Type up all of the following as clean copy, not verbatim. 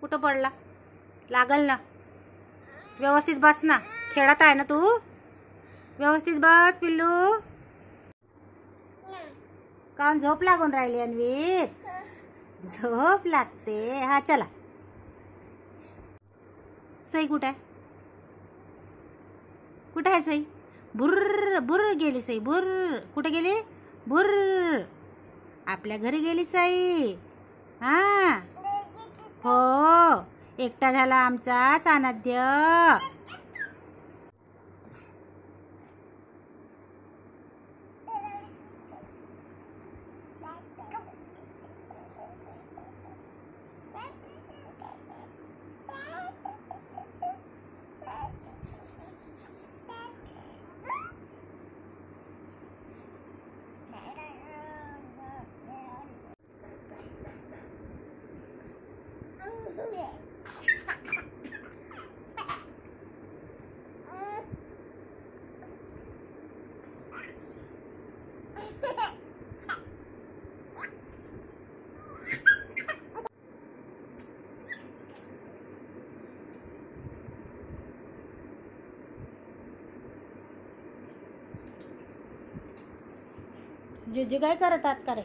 कुठं पडला? लागल ना. व्यवस्थित बस ना. खेळत आहे ना तू? व्यवस्थित बस पिल्लू. काऊन झोप लागून राहिली अन्वित? झोप लागते. हा चला. सई कुठे आहे? कुठे आहे सई? बुर्र बुर्र गेली सई. बुर्र कुठे गेली? बुर्र आपल्या घरी गेली सई. हा हो, एकटा झाला आमचा सानध्य. जिजू काय करत आहात का रे?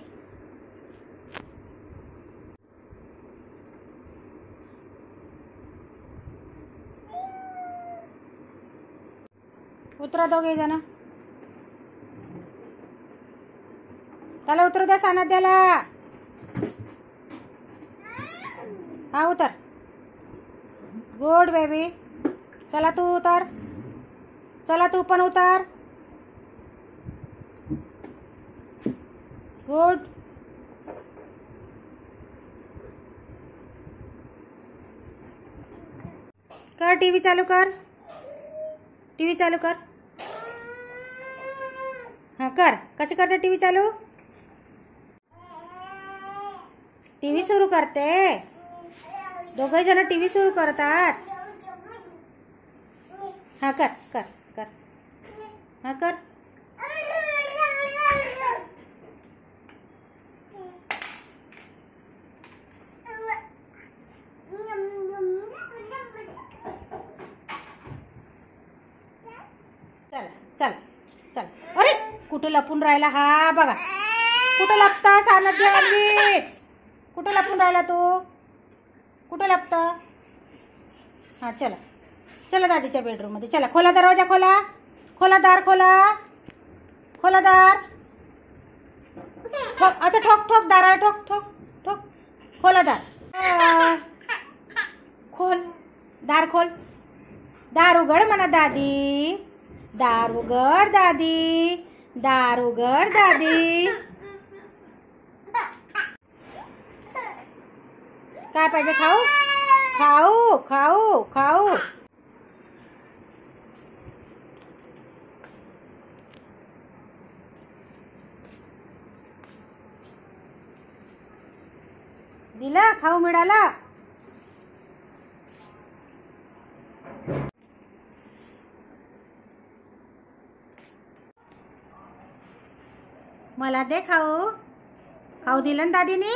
उतरा दोघे जण. त्याला उतरू द्या सानध्याला. हा उतर. Good baby. चला तू उतर. चला तू पण उतर. गुड. कर टीव्ही चालू कर. टीव्ही चालू कर. हा कर. कशी करते टीव्ही चालू? टीव्ही सुरू करते. दोघे जण टीव्ही सुरू करतात. हा कर कर कर. हा कर. चला चला चला. अरे कुठं लपून राहिला हा बघा. कुठं लपता सानध्य अन्वित? कुठं लपून राहिला तू? कुठं लपता? हा चला. चला दादीच्या बेडरूम मध्ये. चला खोला दरवाजा. खोला. खोला दार. खोला. खोला दार. असं ठोक ठोक दाराला. ठोक ठोक ठोक. खोला दार. खोल दार. खोल दार. उघड म्हणा दादी. दार उघड दादी. दार उघड दादी. काय पाहिजे? खाऊ खाऊ खाऊ खाऊ. दिला खाऊ मिळाला. मला दे खाऊ. खाऊ दिलं ना दादीने.